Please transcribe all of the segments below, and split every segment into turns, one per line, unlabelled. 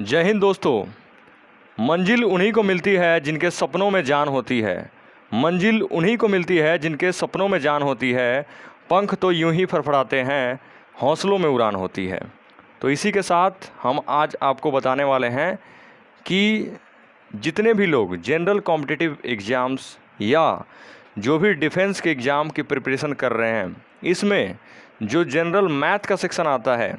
जय हिंद दोस्तों। मंजिल उन्हीं को मिलती है जिनके सपनों में जान होती है। मंजिल उन्हीं को मिलती है जिनके सपनों में जान होती है। पंख तो यूं ही फड़फड़ाते हैं, हौसलों में उड़ान होती है। तो इसी के साथ हम आज आपको बताने वाले हैं कि जितने भी लोग जनरल कॉम्पिटिटिव एग्ज़ाम्स या जो भी डिफेंस के एग्ज़ाम की प्रिपरेशन कर रहे हैं, इसमें जो जनरल मैथ का सेक्शन आता है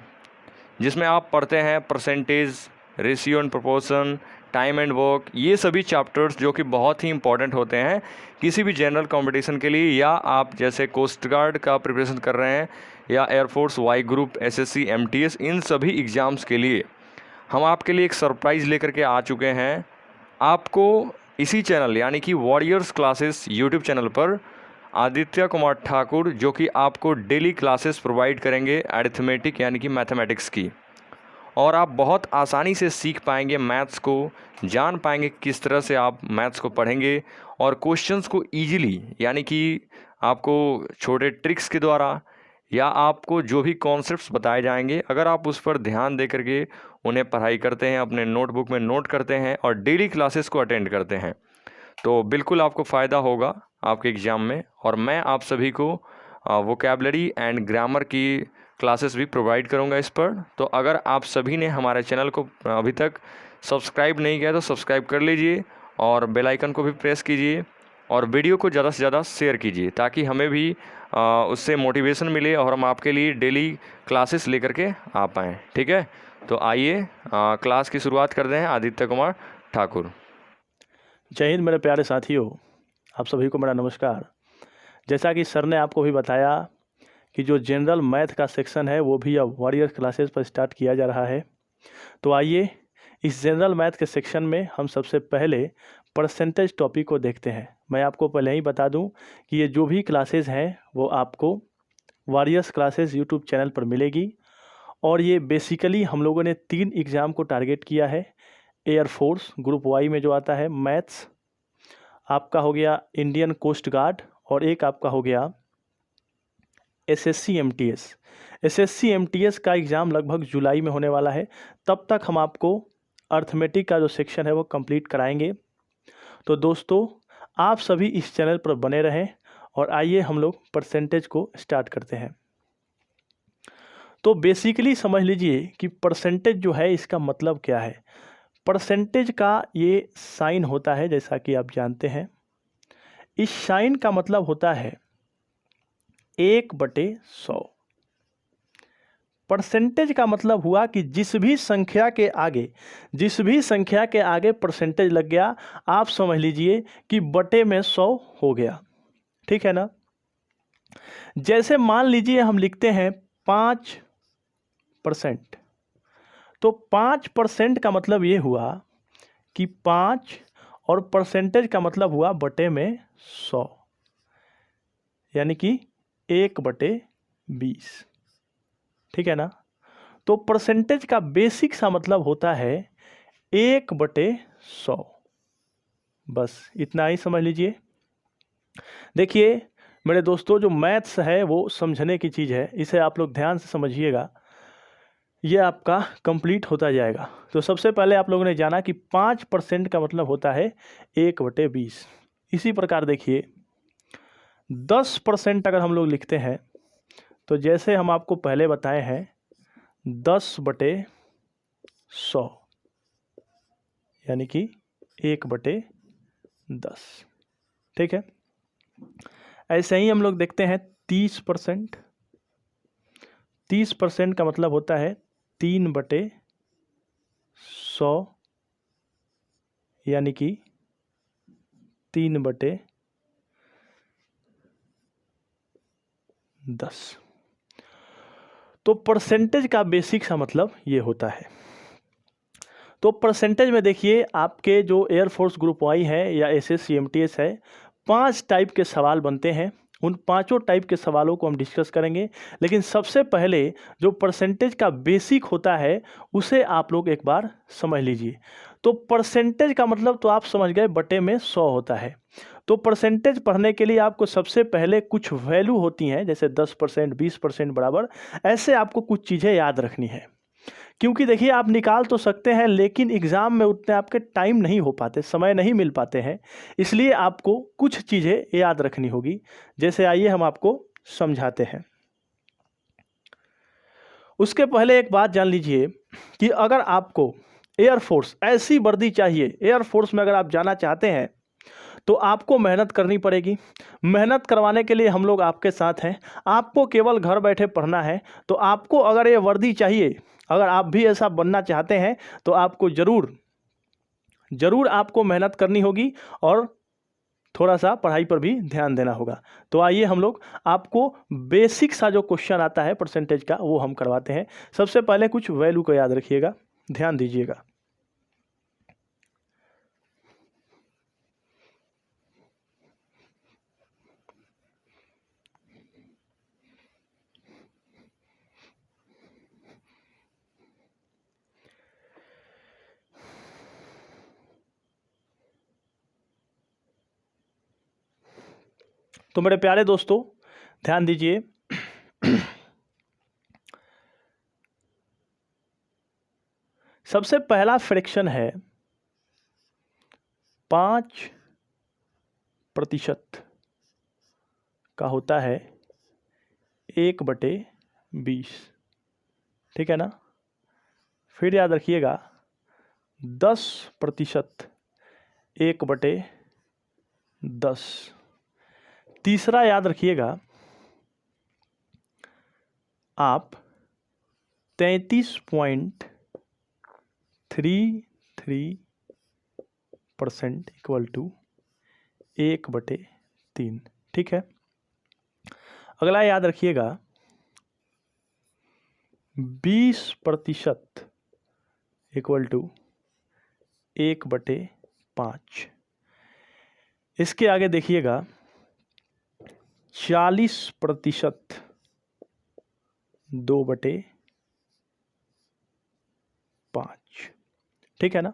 जिसमें आप पढ़ते हैं percentage, ratio and proportion, time and work, ये सभी चैप्टर्स जो कि बहुत ही इंपॉर्टेंट होते हैं किसी भी जनरल कंपटीशन के लिए, या आप जैसे कोस्ट गार्ड का प्रिपरेशन कर रहे हैं या air force, Y group, SSC, MTS, इन सभी एग्ज़ाम्स के लिए हम आपके लिए एक सरप्राइज़ लेकर के आ चुके हैं। आपको इसी चैनल यानी कि वॉरियर्स क्लासेस यूट्यूब चैनल पर आदित्य कुमार ठाकुर जो कि आपको डेली क्लासेस प्रोवाइड करेंगे अरिथमेटिक यानी कि मैथमेटिक्स की, और आप बहुत आसानी से सीख पाएंगे मैथ्स को, जान पाएंगे किस तरह से आप मैथ्स को पढ़ेंगे और क्वेश्चंस को इजीली, यानी कि आपको छोटे ट्रिक्स के द्वारा या आपको जो भी कॉन्सेप्ट्स बताए जाएंगे, अगर आप उस पर ध्यान दे करके उन्हें पढ़ाई करते हैं, अपने नोटबुक में नोट करते हैं और डेली क्लासेस को अटेंड करते हैं, तो बिल्कुल आपको फ़ायदा होगा आपके एग्ज़ाम में। और मैं आप सभी को वोकैबलरी एंड ग्रामर की क्लासेस भी प्रोवाइड करूंगा इस पर। तो अगर आप सभी ने हमारे चैनल को अभी तक सब्सक्राइब नहीं किया तो सब्सक्राइब कर लीजिए और बेल आइकन को भी प्रेस कीजिए और वीडियो को ज़्यादा से ज़्यादा शेयर कीजिए ताकि हमें भी उससे मोटिवेशन मिले और हम आपके लिए डेली क्लासेस लेकर के आ पाएँ। ठीक है, तो आइए क्लास की शुरुआत करते हैं। आदित्य कुमार ठाकुर।
जय हिंद मेरे प्यारे साथियों, आप सभी को मेरा नमस्कार। जैसा कि सर ने आपको भी बताया कि जो जनरल मैथ का सेक्शन है वो भी अब वॉरियर क्लासेस पर स्टार्ट किया जा रहा है। तो आइए इस जनरल मैथ के सेक्शन में हम सबसे पहले परसेंटेज टॉपिक को देखते हैं। मैं आपको पहले ही बता दूं कि ये जो भी क्लासेस हैं वो आपको वॉरियर्स क्लासेस यूट्यूब चैनल पर मिलेगी, और ये बेसिकली हम लोगों ने 3 एग्ज़ाम को टारगेट किया है। एयरफोर्स ग्रुप वाई में जो आता है मैथ्स, आपका हो गया इंडियन कोस्ट गार्ड, और एक आपका हो गया एसएससी एमटीएस। एसएससी एमटीएस का एग्ज़ाम लगभग जुलाई में होने वाला है। तब तक हम आपको अर्थमेटिक का जो सेक्शन है वो कंप्लीट कराएंगे। तो दोस्तों, आप सभी इस चैनल पर बने रहें और आइए हम लोग परसेंटेज को स्टार्ट करते हैं। तो बेसिकली समझ लीजिए कि परसेंटेज जो है इसका मतलब क्या है। परसेंटेज का ये साइन होता है, जैसा कि आप जानते हैं। इस साइन का मतलब होता है 1/100। परसेंटेज का मतलब हुआ कि जिस भी संख्या के आगे परसेंटेज लग गया, आप समझ लीजिए कि बटे में 100 हो गया। ठीक है ना। जैसे मान लीजिए हम लिखते हैं 5%, तो 5% का मतलब ये हुआ कि 5 और परसेंटेज का मतलब हुआ बटे में 100, यानी कि 1/20। ठीक है ना। तो परसेंटेज का बेसिक सा मतलब होता है 1/100। बस इतना ही समझ लीजिए। देखिए मेरे दोस्तों, जो मैथ्स है वो समझने की चीज़ है, इसे आप लोग ध्यान से समझिएगा, ये आपका कंप्लीट होता जाएगा। तो सबसे पहले आप लोगों ने जाना कि 5% का मतलब होता है 1/20। इसी प्रकार देखिए 10% अगर हम लोग लिखते हैं तो जैसे हम आपको पहले बताए हैं 10/100, यानी कि 1/10। ठीक है। ऐसे ही हम लोग देखते हैं 30%। 30% का मतलब होता है 3/100, यानी कि 3/10। तो परसेंटेज का बेसिक सा मतलब ये होता है। तो परसेंटेज में देखिए आपके जो एयरफोर्स ग्रुप वाई है या एसएससी एमटीएस है, 5 टाइप के सवाल बनते हैं। उन पांचों टाइप के सवालों को हम डिस्कस करेंगे, लेकिन सबसे पहले जो परसेंटेज का बेसिक होता है उसे आप लोग एक बार समझ लीजिए। तो परसेंटेज का मतलब तो आप समझ गए, बटे में 100 होता है। तो परसेंटेज पढ़ने के लिए आपको सबसे पहले कुछ वैल्यू होती हैं, जैसे 10%, 20% बराबर, ऐसे आपको कुछ चीज़ें याद रखनी है। क्योंकि देखिए आप निकाल तो सकते हैं लेकिन एग्ज़ाम में उतने आपके टाइम नहीं हो पाते, समय नहीं मिल पाते हैं, इसलिए आपको कुछ चीज़ें याद रखनी होगी। जैसे आइए हम आपको समझाते हैं। उसके पहले एक बात जान लीजिए कि अगर आपको एयरफोर्स ऐसी वर्दी चाहिए, एयरफोर्स में अगर आप जाना चाहते हैं तो आपको मेहनत करनी पड़ेगी। मेहनत करवाने के लिए हम लोग आपके साथ हैं। आपको केवल घर बैठे पढ़ना है। तो आपको अगर ये वर्दी चाहिए, अगर आप भी ऐसा बनना चाहते हैं तो आपको ज़रूर आपको मेहनत करनी होगी और थोड़ा सा पढ़ाई पर भी ध्यान देना होगा। तो आइए हम लोग आपको बेसिक सा जो क्वेश्चन आता है परसेंटेज का वो हम करवाते हैं। सबसे पहले कुछ वैल्यू को याद रखिएगा, ध्यान दीजिएगा। तो मेरे प्यारे दोस्तों ध्यान दीजिए। सबसे पहला फ्रैक्शन है 5% का होता है 1/20। ठीक है ना। फिर याद रखिएगा 10% 1/10। तीसरा याद रखिएगा आप 33.33% इक्वल टू 1/3। ठीक है। अगला याद रखिएगा 20% इक्वल टू 1/5। इसके आगे देखिएगा 40% 2/5। ठीक है ना।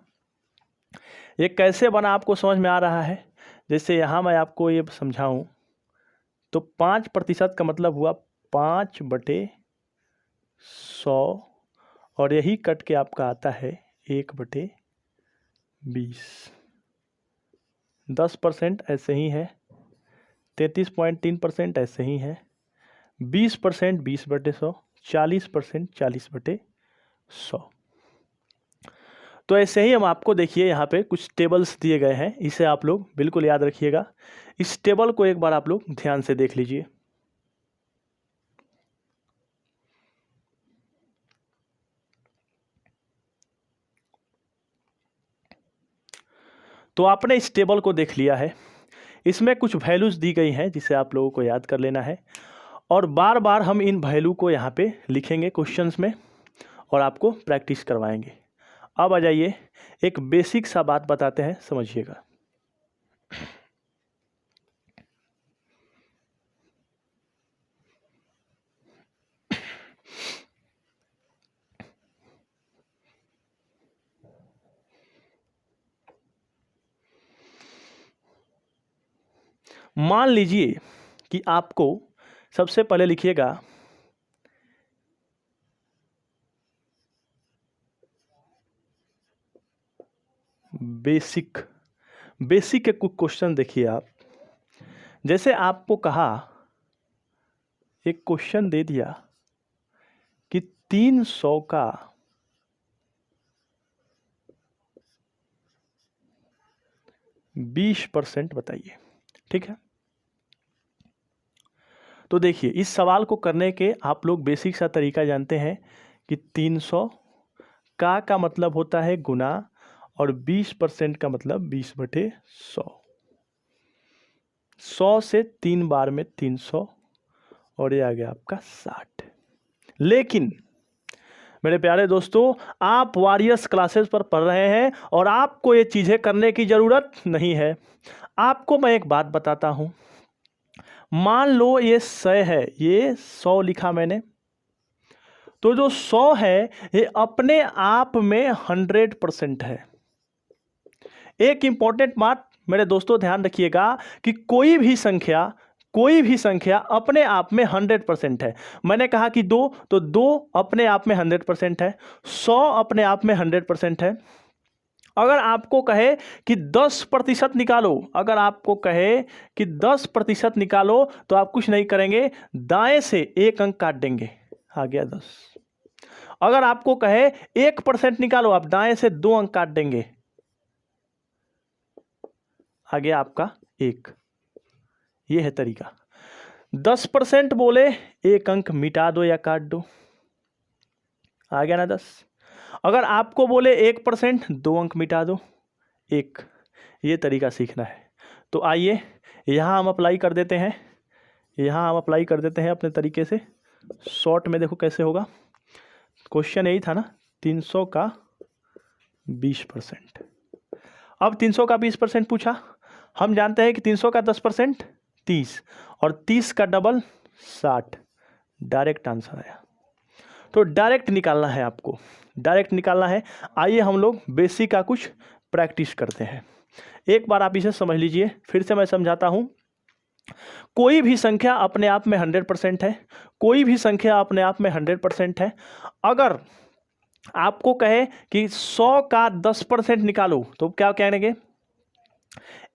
ये कैसे बना आपको समझ में आ रहा है। जैसे यहाँ मैं आपको ये समझाऊं तो 5% का मतलब हुआ 5/100 और यही कट के आपका आता है 1/20। 10% ऐसे ही है, 33.3% ऐसे ही है, 20% 20/100, 40% 40/100। तो ऐसे ही हम आपको देखिए यहाँ पे कुछ टेबल्स दिए गए हैं, इसे आप लोग बिल्कुल याद रखिएगा। इस टेबल को एक बार आप लोग ध्यान से देख लीजिए। तो आपने इस टेबल को देख लिया है। इसमें कुछ वैल्यूज दी गई हैं जिसे आप लोगों को याद कर लेना है और बार बार हम इन वैल्यू को यहाँ पे लिखेंगे क्वेश्चंस में और आपको प्रैक्टिस करवाएंगे। अब आ जाइए एक बेसिक सा बात बताते हैं, समझिएगा। मान लीजिए कि आपको सबसे पहले लिखिएगा बेसिक के कुछ क्वेश्चन देखिए आप। जैसे आपको कहा, एक क्वेश्चन दे दिया कि 300 का 20% बताइए। ठीक है। तो देखिए इस सवाल को करने के आप लोग बेसिक सा तरीका जानते हैं कि 300 का मतलब होता है गुना और 20% का मतलब 20/100। 100 से 3 बार में 300 और ये आ गया आपका 60। लेकिन मेरे प्यारे दोस्तों आप वॉरियर्स क्लासेस पर पढ़ रहे हैं और आपको ये चीज़ें करने की ज़रूरत नहीं है। आपको मैं एक बात बताता हूँ। मान लो ये 100 है, ये 100 लिखा मैंने, तो जो 100 है ये अपने आप में 100% है। एक इंपॉर्टेंट बात मेरे दोस्तों ध्यान रखिएगा कि कोई भी संख्या कोई भी संख्या अपने आप में 100% है। मैंने कहा कि 2, तो 2 अपने आप में 100% है। 100 अपने आप में 100% है। अगर आपको कहे कि 10% निकालो, अगर आपको कहे कि 10% निकालो, तो आप कुछ नहीं करेंगे, दाएं से एक अंक काट देंगे, आ गया 10। अगर आपको कहे 1% निकालो, आप दाएं से 2 अंक काट देंगे, आ गया आपका 1। ये है तरीका। 10% बोले, एक अंक मिटा दो या काट दो, आ गया ना 10। अगर आपको बोले 1%, 2 अंक मिटा दो, 1। ये तरीका सीखना है। तो आइए यहाँ हम अप्लाई कर देते हैं, यहाँ हम अप्लाई कर देते हैं अपने तरीके से। शॉर्ट में देखो कैसे होगा। क्वेश्चन यही था ना, 300 का 20%। अब 300 का 20% पूछा। हम जानते हैं कि 300 का 10% 30, और 30 का डबल 60। डायरेक्ट आंसर आया। तो डायरेक्ट निकालना है आपको, डायरेक्ट निकालना है। आइए हम लोग बेसिक का कुछ प्रैक्टिस करते हैं। एक बार आप इसे समझ लीजिए, फिर से मैं समझाता हूं। कोई भी संख्या अपने आप में 100% है। कोई भी संख्या अपने आप में 100% है। अगर आपको कहे कि 100 का 10% निकालो, तो क्या कहेंगे,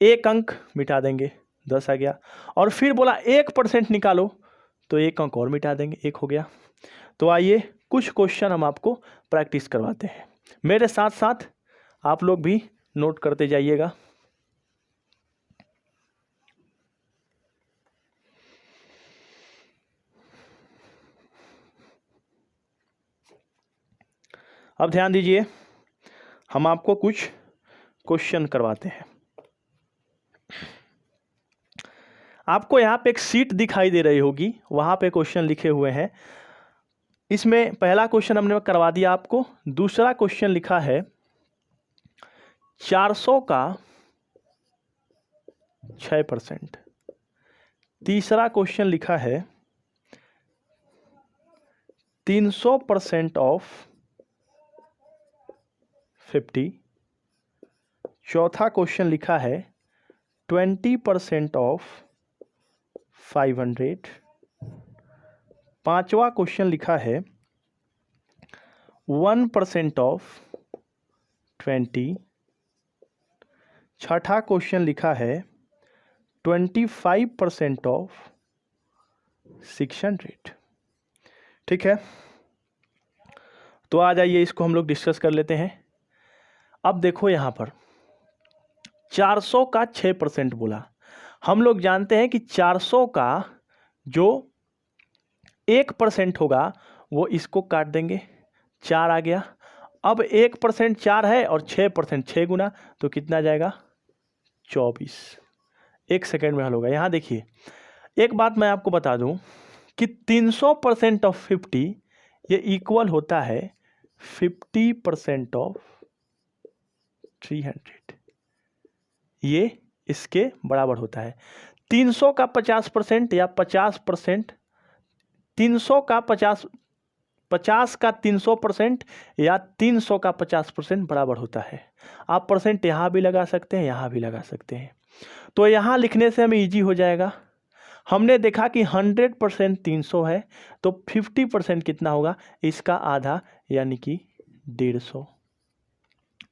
एक अंक मिटा देंगे, 10 आ गया। और फिर बोला 1% निकालो, तो एक अंक और मिटा देंगे, 1 हो गया। तो आइए कुछ क्वेश्चन हम आपको प्रैक्टिस करवाते हैं। मेरे साथ साथ आप लोग भी नोट करते जाइएगा। अब ध्यान दीजिए, हम आपको कुछ क्वेश्चन करवाते हैं। आपको यहाँ पे एक सीट दिखाई दे रही होगी, वहाँ पे क्वेश्चन लिखे हुए हैं। इसमें पहला क्वेश्चन हमने करवा दिया आपको। दूसरा क्वेश्चन लिखा है 400 का 6%। तीसरा क्वेश्चन लिखा है 300% ऑफ 50। चौथा क्वेश्चन लिखा है 20% ऑफ 500। पांचवा क्वेश्चन लिखा है 1% ऑफ 20। छठा क्वेश्चन लिखा है 25% ऑफ 600। ठीक है, तो आ जाइए, इसको हम लोग डिस्कस कर लेते हैं। अब देखो यहाँ पर 400 का 6% बोला। हम लोग जानते हैं कि 400 का जो 1% होगा वो इसको काट देंगे, 4 आ गया। अब 1% 4 है और 6% 6 गुना, तो कितना जाएगा, 24। 1 सेकेंड में हल होगा। यहाँ देखिए, एक बात मैं आपको बता दूं कि 300% ऑफ 50 ये इक्वल होता है 50% ऑफ 300। ये इसके बराबर होता है। 300 का 50% या 50%, 300 का 50 का 300% या 300 का 50% बराबर होता है। आप परसेंट यहाँ भी लगा सकते हैं, यहाँ भी लगा सकते हैं। तो यहाँ लिखने से हमें इजी हो जाएगा। हमने देखा कि 100% 300 है, तो 50% कितना होगा, इसका आधा, यानी कि 150।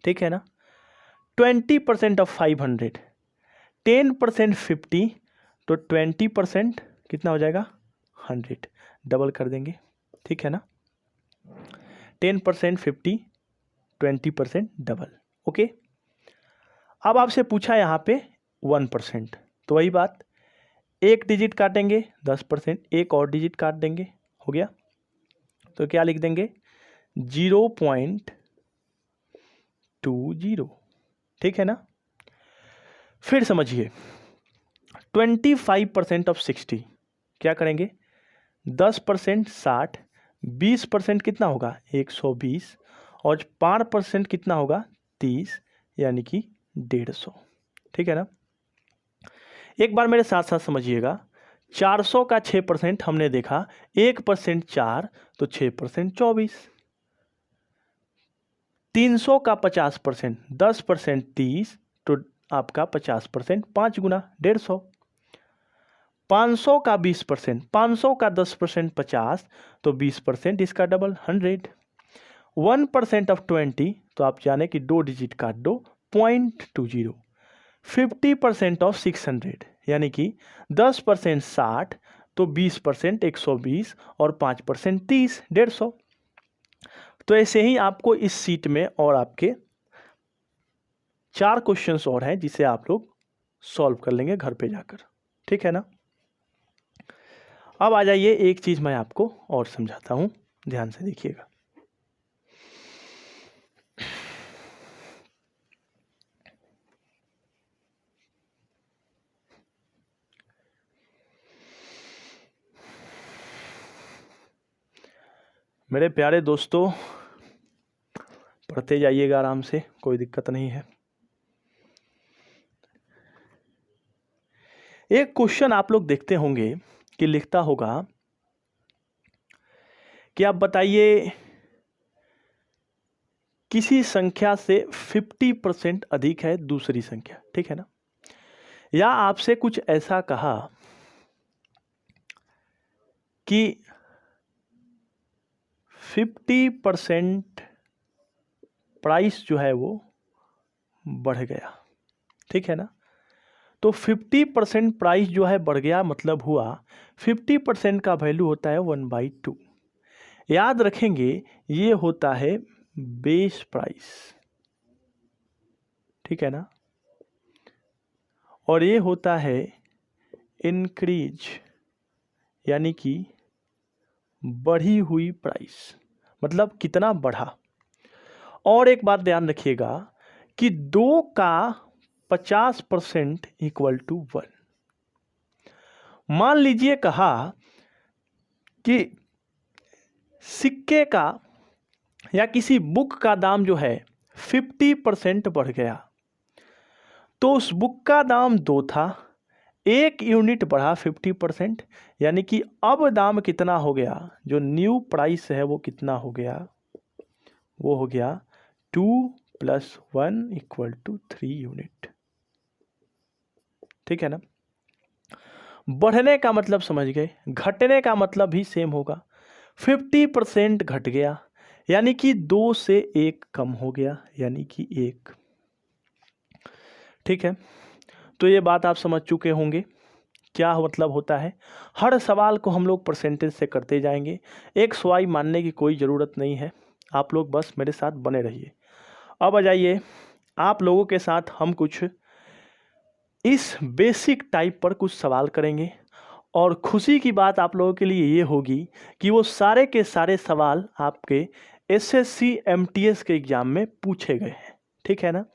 ठीक है ना। 20% ऑफ 500, 10% 50, तो 20% कितना हो जाएगा, 100। डबल कर देंगे, ठीक है ना। 10% 50, 20% डबल। ओके। अब आपसे पूछा यहाँ पे 1%, तो वही बात, एक डिजिट काटेंगे 10%, एक और डिजिट काट देंगे, हो गया। तो क्या लिख देंगे, 0.20। ठीक है ना। फिर समझिए 25% ऑफ 60, क्या करेंगे, 10% 60, 20% कितना होगा, 120, और 5% कितना होगा, 30, यानी कि 150। ठीक है ना। एक बार मेरे साथ साथ समझिएगा, 400 का 6% हमने देखा, 1% 4, तो 6% 24। 300 का 50%, 10% 30, तो आपका 50% 5 गुना 150। 500 का 20%, 500 का 10% 50, तो 20% इसका डबल 100। 1% ऑफ 20, तो आप जाने कि 2 डिजिट काट दो 0.20। 50% ऑफ 600 यानी कि 10% 60, तो 20% 120 और 5% 30, 150। तो ऐसे ही आपको इस सीट में और आपके 4 क्वेश्चंस और हैं जिसे आप लोग सॉल्व कर लेंगे घर पे जाकर, ठीक है ना। अब आ जाइए, एक चीज मैं आपको और समझाता हूं, ध्यान से देखिएगा। मेरे प्यारे दोस्तों, पढ़ते जाइएगा आराम से, कोई दिक्कत नहीं है। एक क्वेश्चन आप लोग देखते होंगे कि लिखता होगा कि आप बताइए किसी संख्या से 50% अधिक है दूसरी संख्या, ठीक है ना। या आपसे कुछ ऐसा कहा कि 50% प्राइस जो है वो बढ़ गया, ठीक है ना। तो 50% प्राइस जो है बढ़ गया, मतलब हुआ 50% का वैल्यू होता है 1/2। याद रखेंगे ये होता है बेस प्राइस, ठीक है ना। और ये होता है इंक्रीज, यानी कि बढ़ी हुई प्राइस, मतलब कितना बढ़ा। और एक बात ध्यान रखिएगा कि 2 का 50% इक्वल टू 1। मान लीजिए कहा कि सिक्के का या किसी बुक का दाम जो है 50% बढ़ गया, तो उस बुक का दाम 2 था, 1 यूनिट बढ़ा 50%, यानी कि अब दाम कितना हो गया, जो न्यू प्राइस है वो कितना हो गया, वो हो गया 2 + 1 = 3 यूनिट, ठीक है ना। बढ़ने का मतलब समझ गए, घटने का मतलब भी सेम होगा। 50% घट गया यानी कि 2 से 1 कम हो गया, यानी कि 1, ठीक है। तो ये बात आप समझ चुके होंगे क्या मतलब होता है। हर सवाल को हम लोग परसेंटेज से करते जाएंगे, एक्स वाई मानने की कोई ज़रूरत नहीं है, आप लोग बस मेरे साथ बने रहिए। अब आ जाइए, आप लोगों के साथ हम कुछ इस बेसिक टाइप पर कुछ सवाल करेंगे, और खुशी की बात आप लोगों के लिए ये होगी कि वो सारे के सारे सवाल आपके एसएससी एमटीएस के एग्ज़ाम में पूछे गए हैं, ठीक है ना।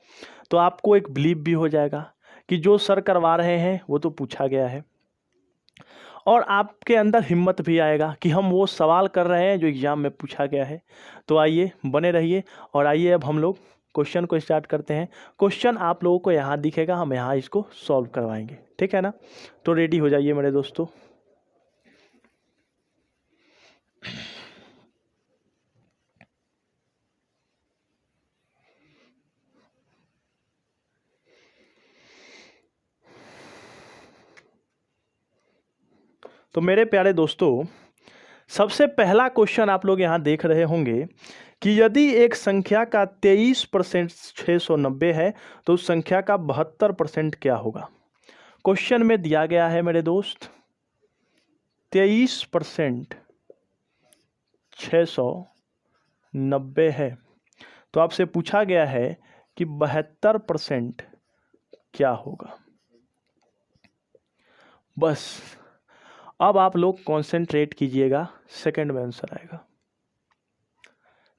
तो आपको एक बिलीव भी हो जाएगा कि जो सर करवा रहे हैं वो तो पूछा गया है, और आपके अंदर हिम्मत भी आएगा कि हम वो सवाल कर रहे हैं जो एग्ज़ाम में पूछा गया है। तो आइए बने रहिए, और आइए अब हम लोग क्वेश्चन को स्टार्ट करते हैं। क्वेश्चन आप लोगों को यहाँ दिखेगा, हम यहाँ इसको सॉल्व करवाएंगे, ठीक है ना। तो रेडी हो जाइए मेरे दोस्तों। तो मेरे प्यारे दोस्तों, सबसे पहला क्वेश्चन आप लोग यहाँ देख रहे होंगे कि यदि एक संख्या का 23% 690 है तो उस संख्या का 72% क्या होगा। क्वेश्चन में दिया गया है मेरे दोस्त 23% 690 है, तो आपसे पूछा गया है कि 72% क्या होगा। बस अब आप लोग कॉन्सेंट्रेट कीजिएगा, सेकंड में आंसर आएगा।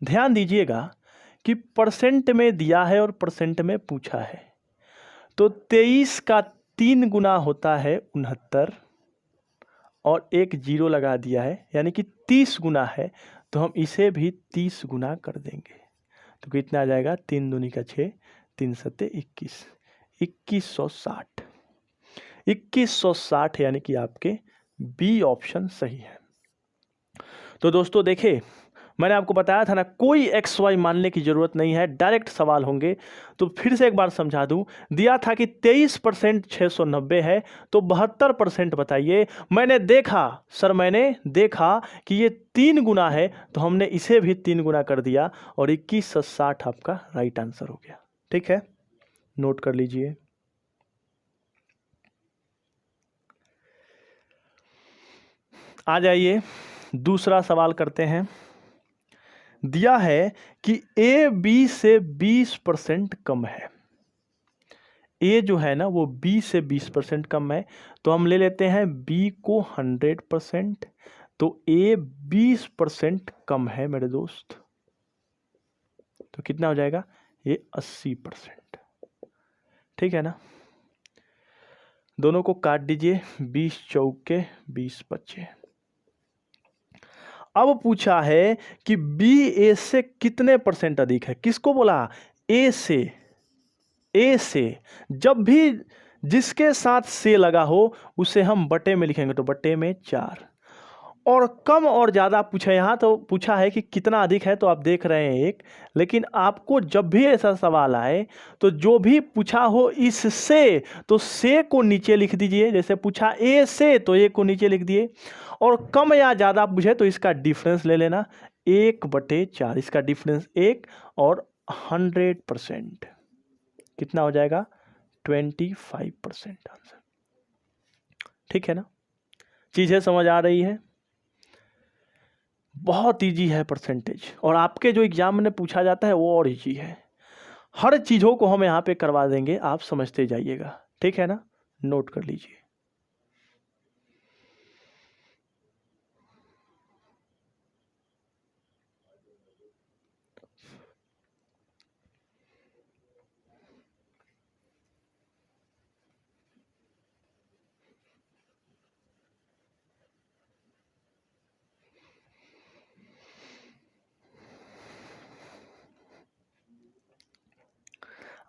ध्यान दीजिएगा कि परसेंट में दिया है और परसेंट में पूछा है, तो 23 का 3 गुना होता है 69, और एक 0 लगा दिया है, यानी कि 30 गुना है, तो हम इसे भी 30 गुना कर देंगे। तो कितना आ जाएगा, 3 दूनी का 6, 3 सत्ते 21, 2160, 2160, यानी कि आपके बी ऑप्शन सही है। तो दोस्तों देखिए, मैंने आपको बताया था ना, कोई एक्स वाई मानने की ज़रूरत नहीं है, डायरेक्ट सवाल होंगे। तो फिर से एक बार समझा दूं, दिया था कि 23% 690 है, तो 72% बताइए। मैंने देखा सर, मैंने देखा कि ये 3 गुना है, तो हमने इसे भी 3 गुना कर दिया और 21 से 60 आपका राइट आंसर हो गया। ठीक है, नोट कर लीजिए। आ जाइए दूसरा सवाल करते हैं। दिया है कि ए बी से 20% कम है। ए जो है ना वो बी से 20% कम है, तो हम ले लेते हैं बी को 100%। तो ए 20% कम है मेरे दोस्त, तो कितना हो जाएगा, ये 80%। ठीक है ना, दोनों को काट दीजिए, 20 चौके 20 बचे। अब पूछा है कि बी ए से कितने परसेंट अधिक है। किसको बोला, ए से। ए से जब भी जिसके साथ से लगा हो उसे हम बटे में लिखेंगे, तो बटे में 4। और कम और ज़्यादा पूछा, यहाँ तो पूछा है कि कितना अधिक है, तो आप देख रहे हैं 1। लेकिन आपको जब भी ऐसा सवाल आए तो जो भी पूछा हो इससे, तो से को नीचे लिख दीजिए। जैसे पूछा ए से, तो ए को नीचे लिख दिए। और कम या ज़्यादा पूछे तो इसका डिफरेंस ले लेना, 1/4, इसका डिफरेंस 1। और 100% कितना हो जाएगा, 25% आंसर। ठीक है ना, चीज़ें समझ आ रही है। बहुत इजी है परसेंटेज, और आपके जो एग्जाम में पूछा जाता है वो और इजी है। हर चीज़ों को हम यहाँ पे करवा देंगे, आप समझते जाइएगा। ठीक है ना, नोट कर लीजिए।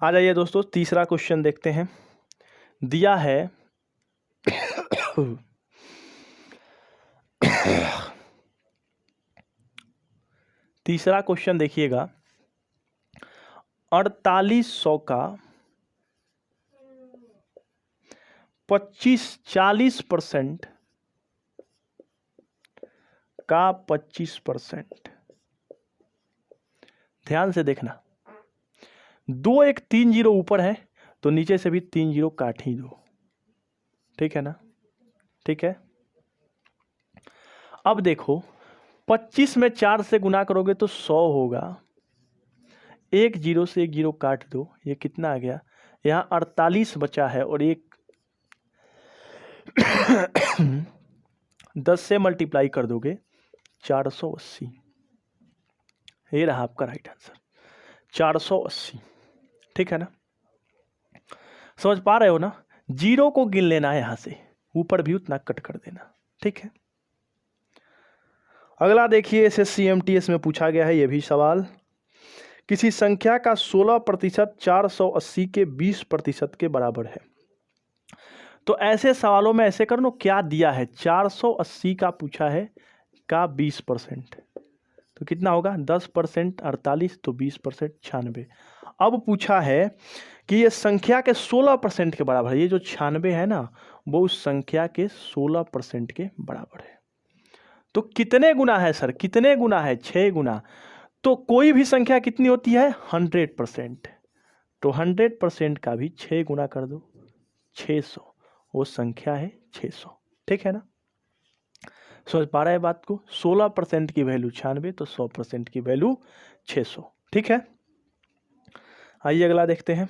आ जाइए दोस्तों, तीसरा क्वेश्चन देखते हैं। दिया है तीसरा क्वेश्चन देखिएगा, 4800 का 40% का 25%। ध्यान से देखना, 2 1 3 0 ऊपर है, तो नीचे से भी 3 0 काट ही दो। ठीक है ना, ठीक है। अब देखो, 25 में 4 से गुना करोगे तो 100 होगा। 1 0 से 1 0 काट दो, ये कितना आ गया, यहाँ 48 बचा है। और एक 10 से मल्टीप्लाई कर दोगे, 480। ये रहा आपका राइट आंसर, 480। ठीक है ना, समझ पा रहे हो ना। 0 को गिन लेना है, यहाँ से ऊपर भी उतना कट कर देना। ठीक है, अगला देखिए, SSC MTS में पूछा गया है ये भी सवाल। किसी संख्या का 16% 480 के 20% के बराबर है। तो ऐसे सवालों में ऐसे कर लो, क्या दिया है, 480 का पूछा है का 20%, तो कितना होगा, 10% 48, तो 20% 96। अब पूछा है कि ये संख्या के 16% के बराबर है। ये जो 96 है ना, वो उस संख्या के 16% के बराबर है। तो कितने गुना है सर, कितने गुना है, 6 गुना। तो कोई भी संख्या कितनी होती है, 100%। तो 100% का भी 6 गुना कर दो, 600। वो संख्या है 600। ठीक है ना, समझ पा रहे हैं बात को। 16% की वैल्यू 96, तो 100% की वैल्यू 600। ठीक है, आइए अगला देखते हैं।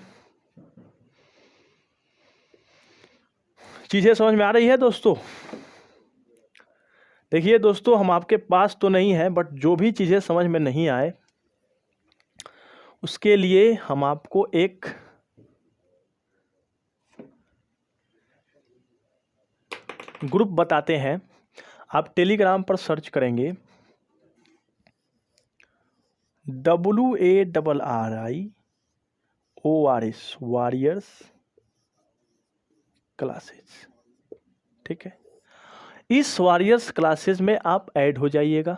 चीज़ें समझ में आ रही है दोस्तों। देखिए दोस्तों, हम आपके पास तो नहीं है, बट जो भी चीज़ें समझ में नहीं आए उसके लिए हम आपको एक ग्रुप बताते हैं। आप टेलीग्राम पर सर्च करेंगे WARRIORS वॉरियर्स क्लासेस। ठीक है, इस वॉरियर्स क्लासेस में आप ऐड हो जाइएगा।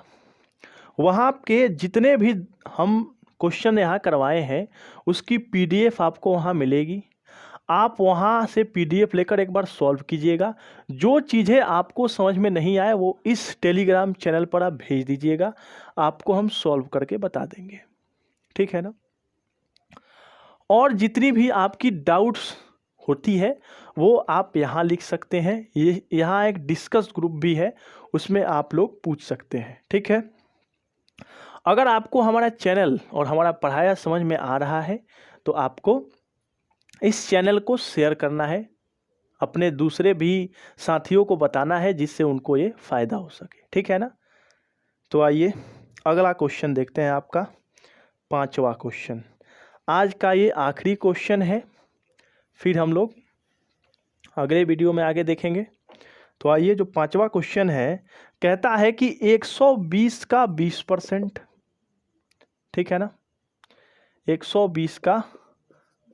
वहाँ के जितने भी हम क्वेश्चन यहाँ करवाए हैं उसकी PDF आपको वहाँ मिलेगी। आप वहाँ से PDF लेकर एक बार सॉल्व कीजिएगा। जो चीज़ें आपको समझ में नहीं आए वो इस टेलीग्राम चैनल पर आप भेज दीजिएगा, आपको हम सॉल्व करके बता देंगे, ठीक है ना। और जितनी भी आपकी डाउट्स होती है वो आप यहाँ लिख सकते हैं। ये यहाँ एक डिस्कस ग्रुप भी है, उसमें आप लोग पूछ सकते हैं, ठीक है। अगर आपको हमारा चैनल और हमारा पढ़ाया समझ में आ रहा है तो आपको इस चैनल को शेयर करना है, अपने दूसरे भी साथियों को बताना है जिससे उनको ये फ़ायदा हो सके, ठीक है ना। तो आइए अगला क्वेश्चन देखते हैं, आपका 5वां क्वेश्चन। आज का ये आखिरी क्वेश्चन है, फिर हम लोग अगले वीडियो में आगे देखेंगे। तो आइए, जो 5वां क्वेश्चन है, कहता है कि 120 का 20%, ठीक है ना। 120 का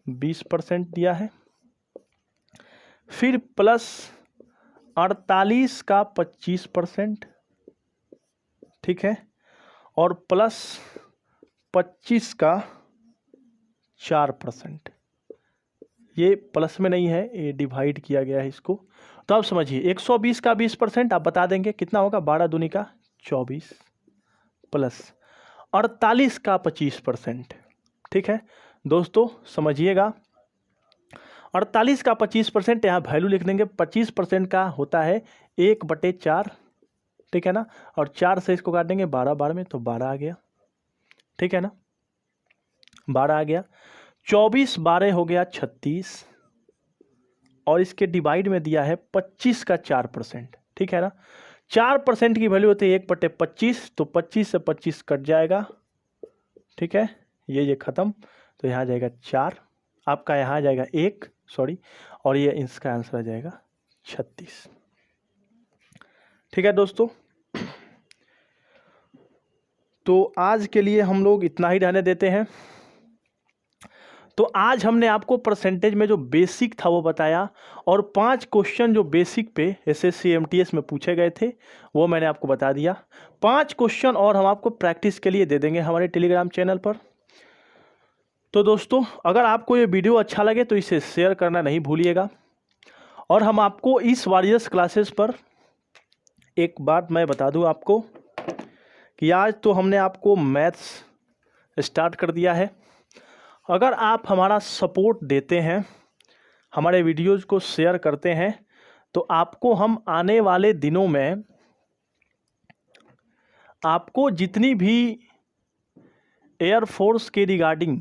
20% दिया है, फिर प्लस 48 का 25%, ठीक है, और प्लस 25 का 4%। ये प्लस में नहीं है, ये डिवाइड किया गया है इसको। तो आप समझिए 120 का 20% आप बता देंगे कितना होगा, 12 दूनी का 24, प्लस 48 का 25%, ठीक है दोस्तों, समझिएगा। 48 का 25% यहाँ वैल्यू लिख देंगे। 25% का होता है 1/4, ठीक है ना, और 4 से इसको काट देंगे 12 बार में, तो 12 आ गया, ठीक है ना, 12 आ गया। 24 12 हो गया 36, और इसके डिवाइड में दिया है 25 का 4%, ठीक है ना। 4% की वैल्यू होती है 1/25, तो 25 से 25 कट जाएगा, ठीक है, ये ख़त्म, तो यहाँ जाएगा 4, आपका यहाँ आ जाएगा 1, सॉरी, और ये इसका आंसर आ जाएगा 36, ठीक है दोस्तों। तो आज के लिए हम लोग इतना ही रहने देते हैं। तो आज हमने आपको परसेंटेज में जो बेसिक था वो बताया, और 5 क्वेश्चन जो बेसिक पे SSC MTS में पूछे गए थे वो मैंने आपको बता दिया। 5 क्वेश्चन और हम आपको प्रैक्टिस के लिए दे देंगे हमारे टेलीग्राम चैनल पर। तो दोस्तों, अगर आपको ये वीडियो अच्छा लगे तो इसे शेयर करना नहीं भूलिएगा। और हम आपको इस वॉरियर्स क्लासेस पर एक बात मैं बता दूं आपको कि आज तो हमने आपको मैथ्स स्टार्ट कर दिया है। अगर आप हमारा सपोर्ट देते हैं, हमारे वीडियोज़ को शेयर करते हैं, तो आपको हम आने वाले दिनों में आपको जितनी भी एयरफोर्स के रिगार्डिंग,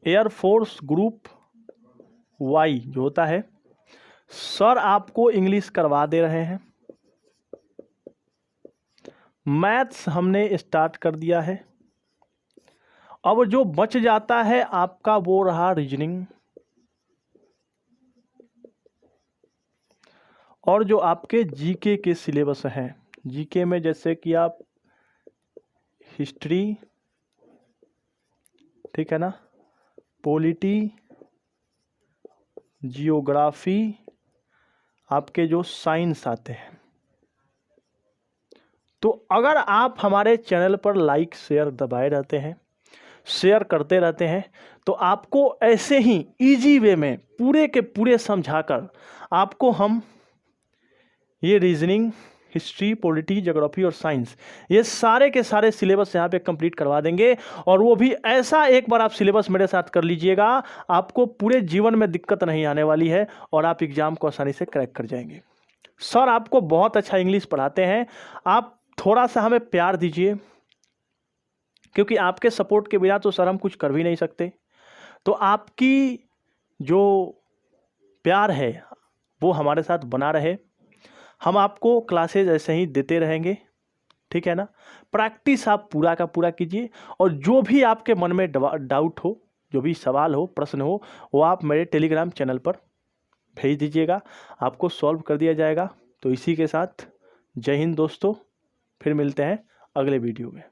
एयरफोर्स ग्रुप वाई जो होता है, सर आपको इंग्लिश करवा दे रहे हैं। मैथ्स हमने स्टार्ट कर दिया है। अब जो बच जाता है आपका वो रहा रीजनिंग, और जो आपके जीके के सिलेबस हैं, जीके में जैसे कि आप हिस्ट्री, ठीक है ना, पॉलिटी, जियोग्राफी, आपके जो साइंस आते हैं। तो अगर आप हमारे चैनल पर लाइक शेयर दबाए रहते हैं, शेयर करते रहते हैं, तो आपको ऐसे ही इजी वे में पूरे के पूरे समझाकर आपको हम ये रीजनिंग, हिस्ट्री, पॉलिटी, ज्योग्राफी और साइंस, ये सारे के सारे सिलेबस यहाँ पे कंप्लीट करवा देंगे। और वो भी ऐसा, एक बार आप सिलेबस मेरे साथ कर लीजिएगा, आपको पूरे जीवन में दिक्कत नहीं आने वाली है और आप एग्ज़ाम को आसानी से क्रैक कर जाएंगे। सर आपको बहुत अच्छा इंग्लिश पढ़ाते हैं, आप थोड़ा सा हमें प्यार दीजिए, क्योंकि आपके सपोर्ट के बिना तो सर हम कुछ कर भी नहीं सकते। तो आपकी जो प्यार है वो हमारे साथ बना रहे, हम आपको क्लासेज ऐसे ही देते रहेंगे, ठीक है ना। प्रैक्टिस आप पूरा का पूरा कीजिए, और जो भी आपके मन में डाउट हो, जो भी सवाल हो, प्रश्न हो, वो आप मेरे टेलीग्राम चैनल पर भेज दीजिएगा, आपको सॉल्व कर दिया जाएगा। तो इसी के साथ जय हिंद दोस्तों, फिर मिलते हैं अगले वीडियो में।